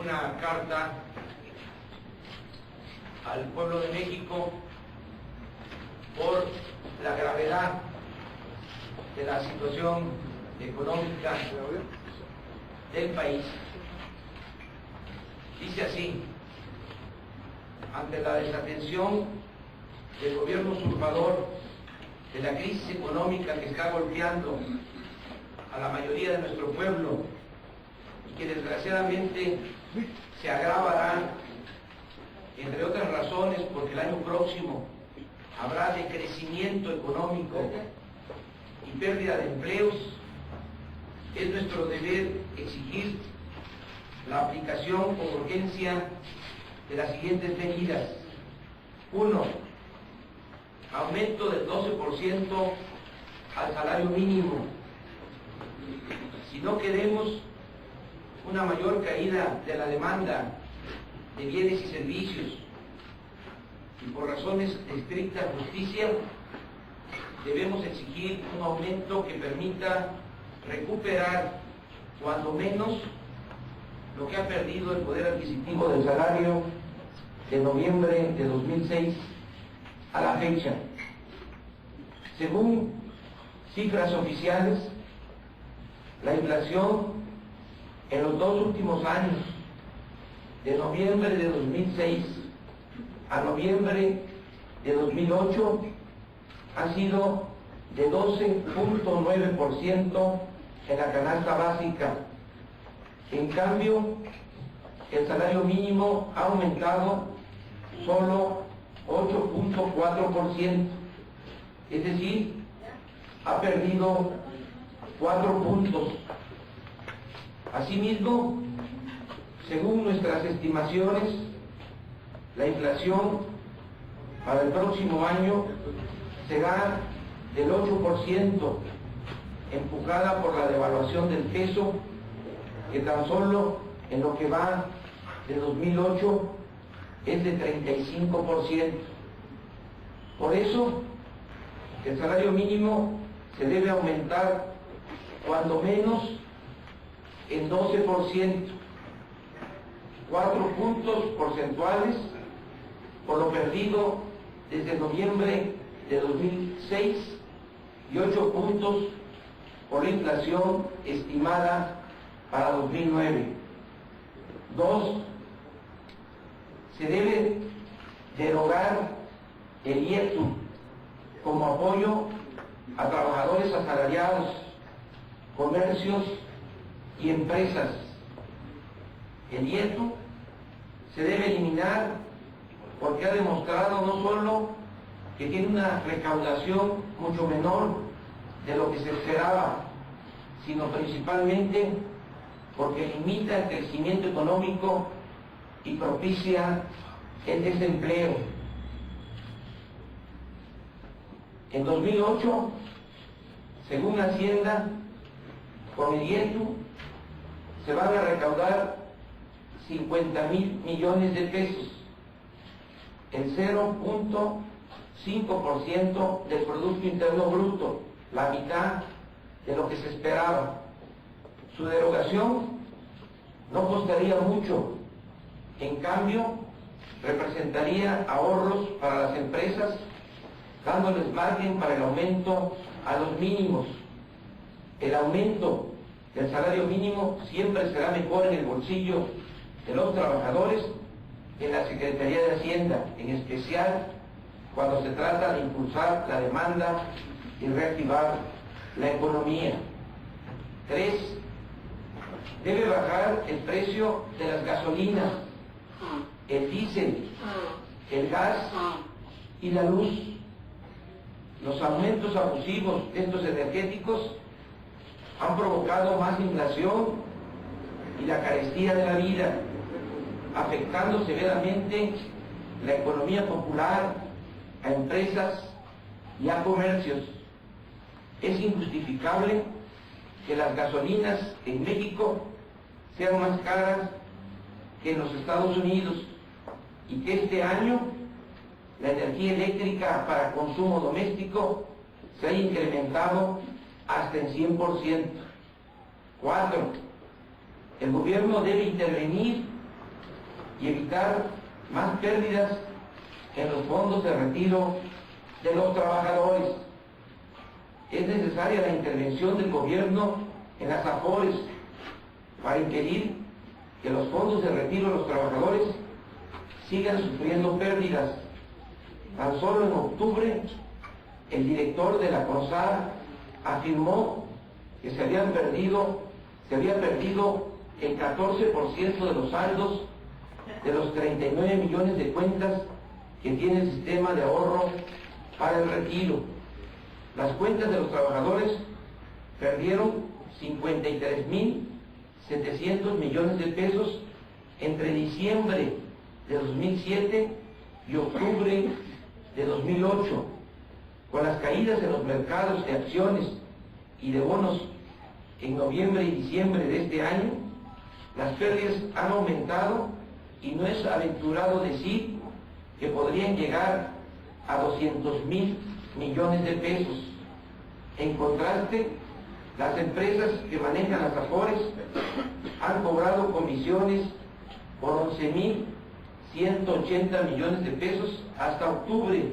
una carta al pueblo de México por la gravedad de la situación económica del país. Dice así: ante la desatención del gobierno usurpador de la crisis económica que está golpeando a la mayoría de nuestro pueblo y que desgraciadamente se agravará, entre otras razones, porque el año próximo habrá decrecimiento económico y pérdida de empleos, es nuestro deber exigir la aplicación con urgencia de las siguientes medidas. 1. Aumento del 12% al salario mínimo. Si no queremos una mayor caída de la demanda de bienes y servicios, y por razones de estricta justicia, debemos exigir un aumento que permita recuperar, cuando menos, lo que ha perdido el poder adquisitivo del salario de noviembre de 2006 a la fecha. Según cifras oficiales, la inflación en los 2 últimos años, de noviembre de 2006 a noviembre de 2008, ha sido de 12.9% en la canasta básica. En cambio, el salario mínimo ha aumentado solo 8.4%, es decir, ha perdido 4 puntos. Asimismo, según nuestras estimaciones, la inflación para el próximo año será del 8%, empujada por la devaluación del peso, que tan solo en lo que va de 2008 es de 35%. Por eso, el salario mínimo se debe aumentar cuando menos en 12%, 4 puntos porcentuales por lo perdido desde noviembre de 2006 y 8 puntos por la inflación estimada para 2009. 2. Se debe derogar el IEPU como apoyo a trabajadores asalariados, comercios y empresas. El IEPU se debe eliminar porque ha demostrado no solo que tiene una recaudación mucho menor de lo que se esperaba, sino principalmente porque limita el crecimiento económico y propicia el desempleo. En 2008, según Hacienda, con el IEPU se van a recaudar 50.000 millones de pesos, el 0.5% del Producto Interno Bruto, la mitad de lo que se esperaba. Su derogación no costaría mucho, en cambio representaría ahorros para las empresas, dándoles margen para el aumento a los mínimos. El aumento del salario mínimo siempre será mejor en el bolsillo de los trabajadores que en la Secretaría de Hacienda, en especial cuando se trata de impulsar la demanda y reactivar la economía. 3. Debe bajar el precio de las gasolinas, el diésel, el gas y la luz. Los aumentos abusivos de estos energéticos han provocado más inflación y la carestía de la vida, afectando severamente la economía popular, a empresas y a comercios. Es injustificable que las gasolinas en México sean más caras que en los Estados Unidos y que este año la energía eléctrica para consumo doméstico se haya incrementado hasta en 100%. 4. El gobierno debe intervenir y evitar más pérdidas en los fondos de retiro de los trabajadores. Es necesaria la intervención del gobierno en las AFORES para impedir que los fondos de retiro de los trabajadores sigan sufriendo pérdidas. Tan solo en octubre, el director de la CONSAR afirmó que se había perdido el 14% de los saldos de los 39 millones de cuentas que tiene el sistema de ahorro para el retiro. Las cuentas de los trabajadores perdieron 53.700 millones de pesos entre diciembre de 2007 y octubre de 2008. Con las caídas en los mercados de acciones y de bonos en noviembre y diciembre de este año, las pérdidas han aumentado y no es aventurado decir que podrían llegar a 200.000 millones de pesos. En contraste, las empresas que manejan las AFORES han cobrado comisiones por 11.180 millones de pesos hasta octubre,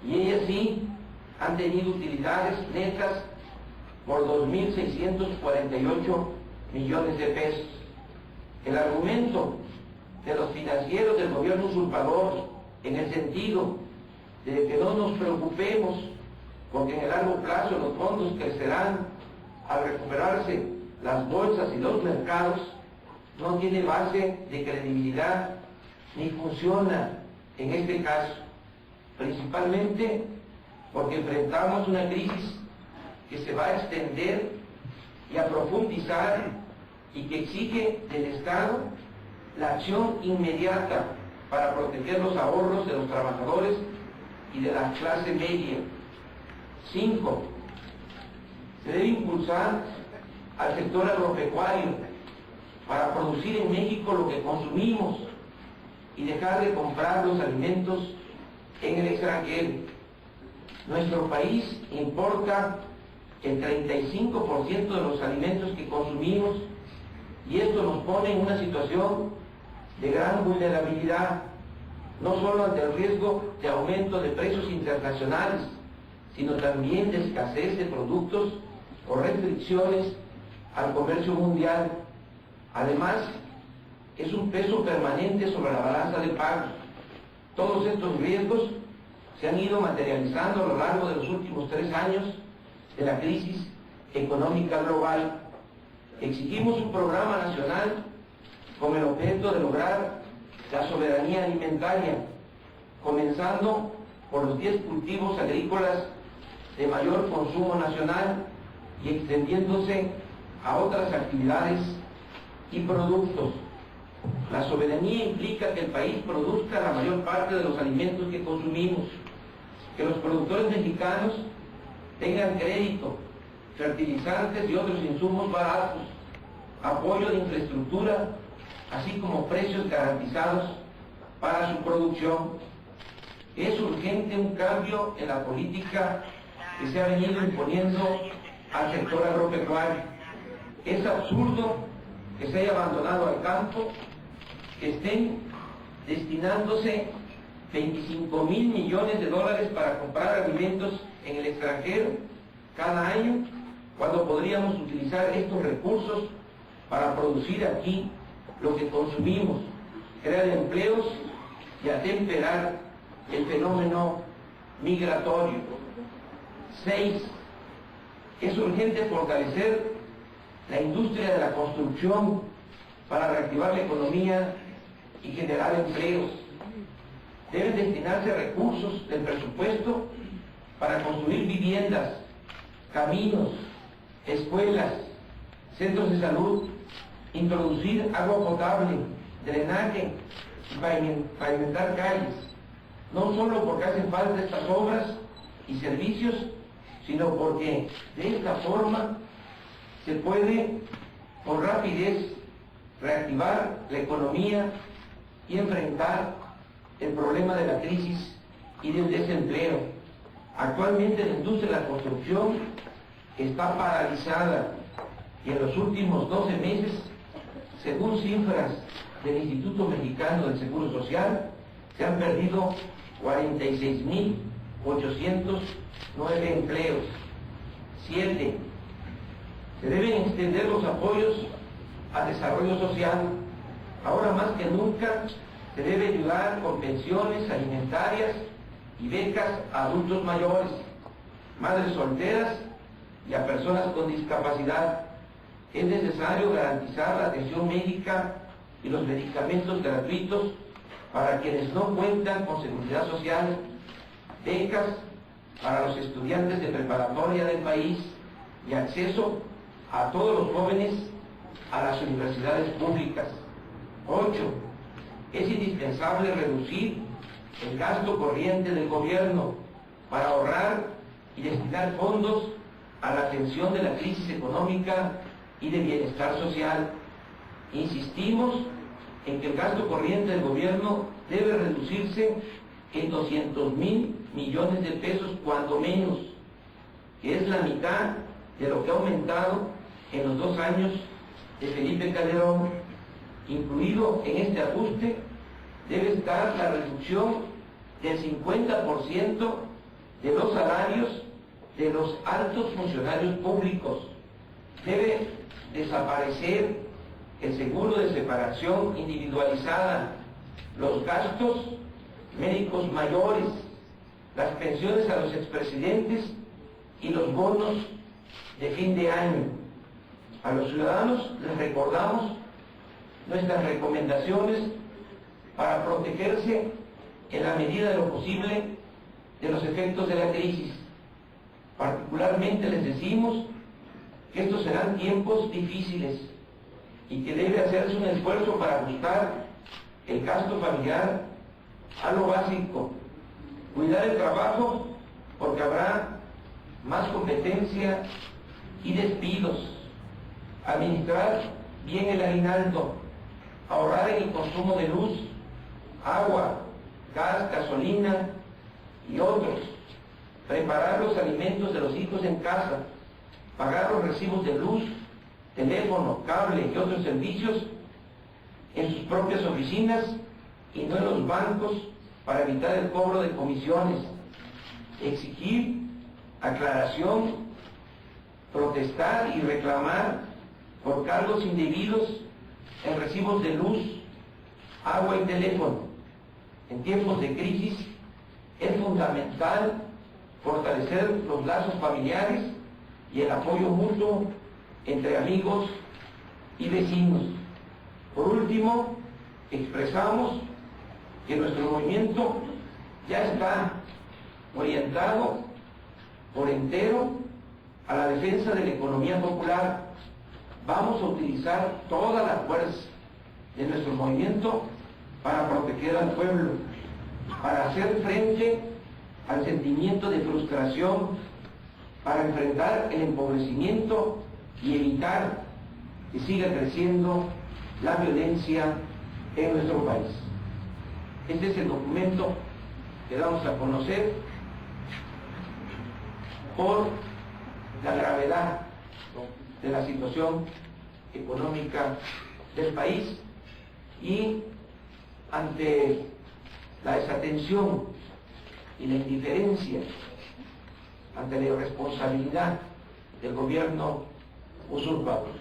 y ellas sí han tenido utilidades netas por 2.648 millones de pesos. El argumento de los financieros del gobierno usurpador, en el sentido de que no nos preocupemos porque en el largo plazo los fondos crecerán al recuperarse las bolsas y los mercados, no tiene base de credibilidad ni funciona en este caso, principalmente porque enfrentamos una crisis que se va a extender y a profundizar y que exige del Estado la acción inmediata para proteger los ahorros de los trabajadores y de la clase media. 5. Se debe impulsar al sector agropecuario para producir en México lo que consumimos y dejar de comprar los alimentos en el extranjero. Nuestro país importa el 35% de los alimentos que consumimos y esto nos pone en una situación de gran vulnerabilidad, no solo ante el riesgo de aumento de precios internacionales, sino también de escasez de productos o restricciones al comercio mundial. Además, es un peso permanente sobre la balanza de pagos. Todos estos riesgos se han ido materializando a lo largo de los últimos 3 años de la crisis económica global. Exigimos un programa nacional con el objeto de lograr la soberanía alimentaria, comenzando por los 10 cultivos agrícolas de mayor consumo nacional y extendiéndose a otras actividades y productos. La soberanía implica que el país produzca la mayor parte de los alimentos que consumimos, que los productores mexicanos tengan crédito, fertilizantes y otros insumos baratos, apoyo de infraestructura, así como precios garantizados para su producción. Es urgente un cambio en la política que se ha venido imponiendo al sector agropecuario. Es absurdo que se haya abandonado al campo, que estén destinándose 25.000 millones de dólares para comprar alimentos en el extranjero cada año, cuando podríamos utilizar estos recursos para producir aquí lo que consumimos, crear empleos y atemperar el fenómeno migratorio. 6. Es urgente fortalecer la industria de la construcción para reactivar la economía y generar empleos. Deben destinarse recursos del presupuesto para construir viviendas, caminos, escuelas, centros de salud, introducir agua potable, drenaje y pavimentar calles, no solo porque hacen falta estas obras y servicios, sino porque de esta forma se puede con rapidez reactivar la economía y enfrentar el problema de la crisis y del desempleo. Actualmente la industria de la construcción está paralizada y en los últimos 12 meses según cifras del Instituto Mexicano del Seguro Social, se han perdido 46.809 empleos. 7. Se deben extender los apoyos al desarrollo social. Ahora más que nunca se debe ayudar con pensiones alimentarias y becas a adultos mayores, madres solteras y a personas con discapacidad. Es necesario garantizar la atención médica y los medicamentos gratuitos para quienes no cuentan con seguridad social, becas para los estudiantes de preparatoria del país y acceso a todos los jóvenes a las universidades públicas. 8. Es indispensable reducir el gasto corriente del gobierno para ahorrar y destinar fondos a la atención de la crisis económica y de bienestar social. Insistimos en que el gasto corriente del gobierno debe reducirse en 200.000 millones de pesos cuando menos, que es la mitad de lo que ha aumentado en los 2 años de Felipe Calderón. Incluido en este ajuste debe estar la reducción del 50% de los salarios de los altos funcionarios públicos. Debe desaparecer el seguro de separación individualizada, los gastos médicos mayores, las pensiones a los expresidentes y los bonos de fin de año. A los ciudadanos les recordamos nuestras recomendaciones para protegerse en la medida de lo posible de los efectos de la crisis. Particularmente les decimos que estos serán tiempos difíciles y que debe hacerse un esfuerzo para ajustar el gasto familiar a lo básico, cuidar el trabajo porque habrá más competencia y despidos, administrar bien el aguinaldo, ahorrar en el consumo de luz, agua, gas, gasolina y otros, preparar los alimentos de los hijos en casa, pagar los recibos de luz, teléfono, cable y otros servicios en sus propias oficinas y no en los bancos para evitar el cobro de comisiones, exigir aclaración, protestar y reclamar por cargos indebidos en recibos de luz, agua y teléfono. En tiempos de crisis es fundamental fortalecer los lazos familiares y el apoyo mutuo entre amigos y vecinos. Por último, expresamos que nuestro movimiento ya está orientado por entero a la defensa de la economía popular. Vamos a utilizar toda la fuerza de nuestro movimiento para proteger al pueblo, para hacer frente al sentimiento de frustración, para enfrentar el empobrecimiento y evitar que siga creciendo la violencia en nuestro país. Este es el documento que damos a conocer por la gravedad de la situación económica del país y ante la desatención y la indiferencia ante la irresponsabilidad del gobierno usurpador.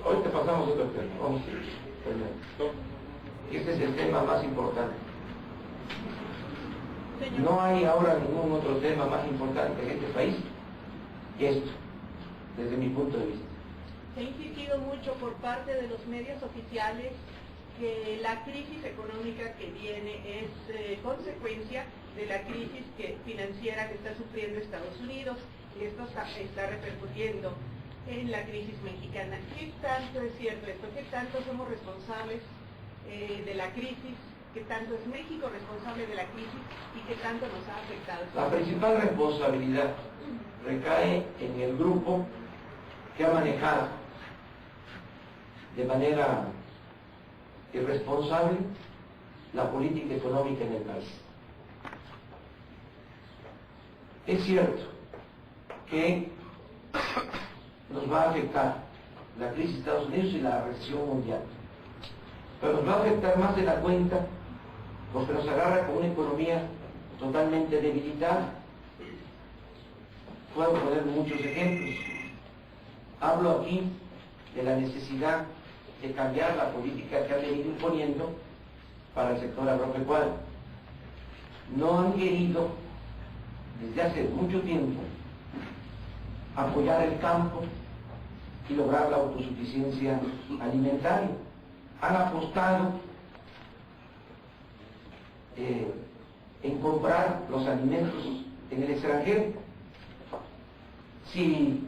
Ahorita pasamos a otro tema. Vamos a este es el tema más importante. No hay ahora ningún otro tema más importante en este país que esto, desde mi punto de vista. Se ha insistido mucho por parte de los medios oficiales que la crisis económica que viene es consecuencia de la crisis financiera que está sufriendo Estados Unidos, y esto está repercutiendo en la crisis mexicana. ¿Qué tanto es cierto esto? ¿Qué tanto somos responsables de la crisis? ¿Qué tanto es México responsable de la crisis? ¿Y qué tanto nos ha afectado? La principal responsabilidad recae en el grupo que ha manejado de manera irresponsable la política económica en el país. Es cierto que nos va a afectar la crisis de Estados Unidos y la recesión mundial, pero nos va a afectar más de la cuenta porque nos agarra con una economía totalmente debilitada. Puedo poner muchos ejemplos. Hablo aquí de la necesidad de cambiar la política que han venido imponiendo para el sector agropecuario. No han querido, desde hace mucho tiempo, apoyar el campo y lograr la autosuficiencia alimentaria. Han apostado en comprar los alimentos en el extranjero. Si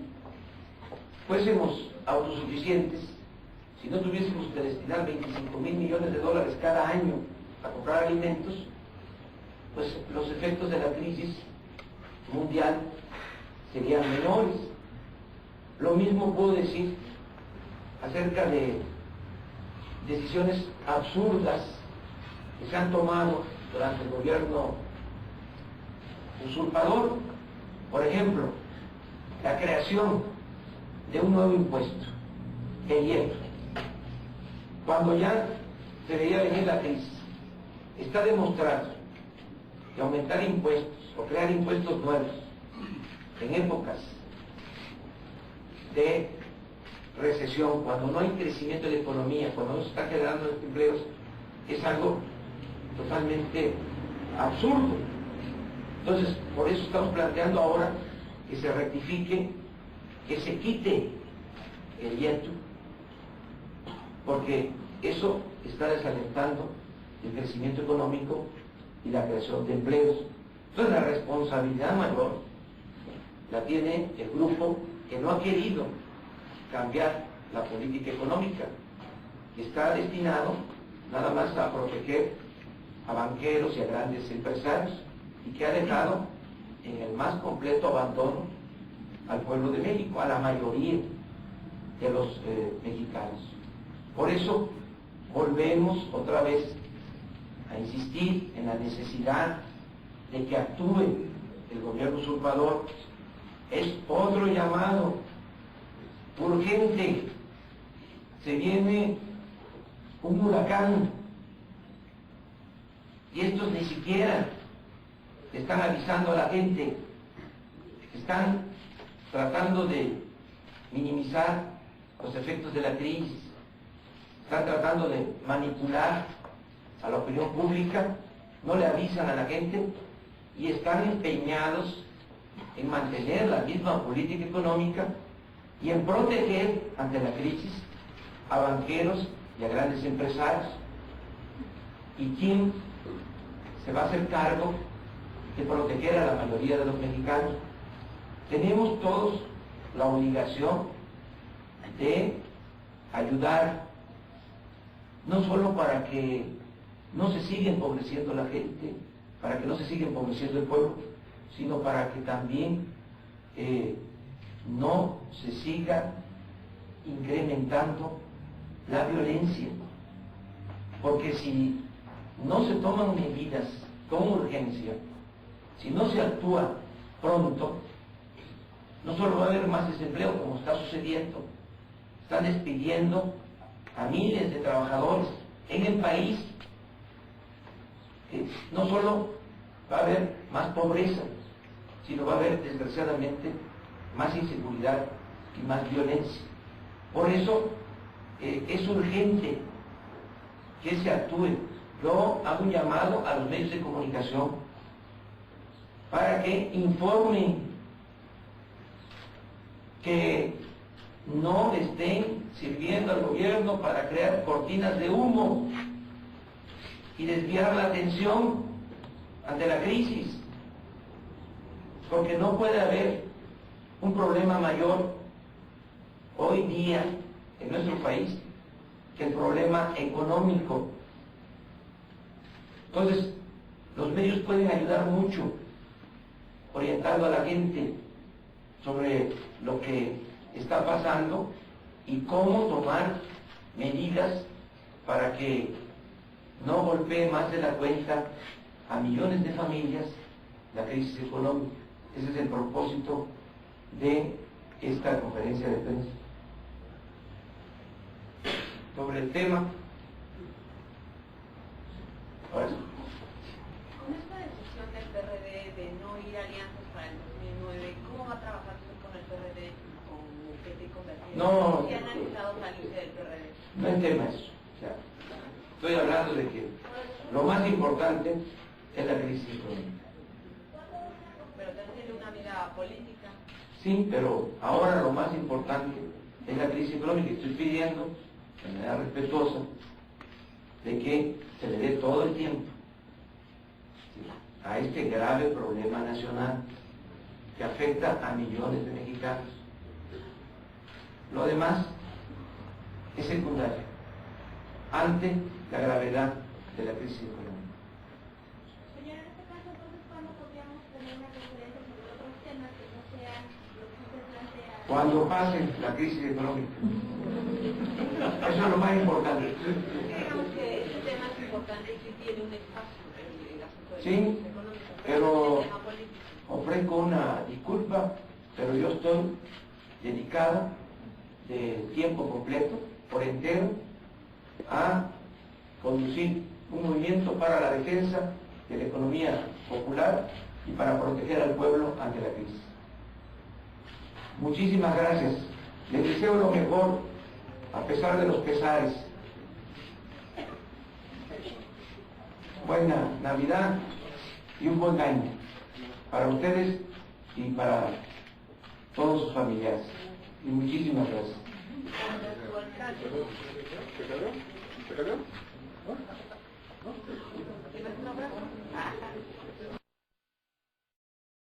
fuésemos autosuficientes, si no tuviésemos que destinar 25.000 millones de dólares cada año a comprar alimentos, pues los efectos de la crisis mundial serían menores. Lo mismo puedo decir acerca de decisiones absurdas que se han tomado durante el gobierno usurpador. Por ejemplo, la creación de un nuevo impuesto, el IEP, cuando ya se veía venir la crisis. Está demostrado que aumentar impuestos o crear impuestos nuevos en épocas de recesión, cuando no hay crecimiento de la economía, cuando no se está generando empleos, es algo totalmente absurdo. Entonces, por eso estamos planteando ahora que se rectifique, que se quite el IEP, porque eso está desalentando el crecimiento económico y la creación de empleos. Entonces, la responsabilidad mayor la tiene el grupo que no ha querido cambiar la política económica, que está destinado nada más a proteger a banqueros y a grandes empresarios, y que ha dejado en el más completo abandono al pueblo de México, a la mayoría de los mexicanos. Por eso volvemos otra vez a insistir en la necesidad de que actúe el gobierno usurpador. Es otro llamado urgente. Se viene un huracán y estos ni siquiera están avisando a la gente, están tratando de minimizar los efectos de la crisis, están tratando de manipular a la opinión pública, no le avisan a la gente y están empeñados en mantener la misma política económica y en proteger ante la crisis a banqueros y a grandes empresarios. ¿Y quién se va a hacer cargo de proteger a la mayoría de los mexicanos? Tenemos todos la obligación de ayudar, no solo para que no se siga empobreciendo la gente, para que no se siga empobreciendo el pueblo, sino para que también no se siga incrementando la violencia. Porque si no se toman medidas con urgencia, si no se actúa pronto, no solo va a haber más desempleo como está sucediendo, están despidiendo a miles de trabajadores en el país. No solo va a haber más pobreza, sino va a haber desgraciadamente más inseguridad y más violencia. Por eso es urgente que se actúe. Yo hago un llamado a los medios de comunicación para que informen, que no estén sirviendo al gobierno para crear cortinas de humo y desviar la atención ante la crisis, porque no puede haber un problema mayor hoy día en nuestro país que el problema económico. Entonces, los medios pueden ayudar mucho orientando a la gente sobre lo que está pasando y cómo tomar medidas para que no golpee más de la cuenta a millones de familias la crisis económica. Ese es el propósito de esta conferencia de prensa. Sobre el tema, ahora sí. Con esta decisión del PRD de no ir a alianzas para el 2009, ¿cómo va a trabajar usted con el PRD, con Upete y con Berlín? No, ¿Se ha analizado salirse del PRD? no es tema eso. O sea, estoy hablando de que lo más importante es la crisis económica. Pero también tiene una vida política. Sí, pero ahora lo más importante es la crisis económica. Estoy pidiendo, de manera respetuosa, de que se le dé todo el tiempo a este grave problema nacional que afecta a millones de mexicanos. Lo demás es secundario ante la gravedad de la crisis económica. Señora, en este caso, entonces, ¿cuándo podríamos tener una referencia sobre otros temas que no sean lo que usted plantea? Cuando pase la crisis económica. Eso es lo más importante. Digamos que ese tema es importante y sí tiene un espacio en el asunto de la Sí, crisis económica, pero es un tema político. ofrezco una disculpa, pero yo estoy dedicada de tiempo completo, por entero, a conducir un movimiento para la defensa de la economía popular y para proteger al pueblo ante la crisis. Muchísimas gracias. Les deseo lo mejor, a pesar de los pesares. Buena Navidad y un buen año para ustedes y para todos sus familiares. Y muchísimas gracias. ¿Tienes un abrazo?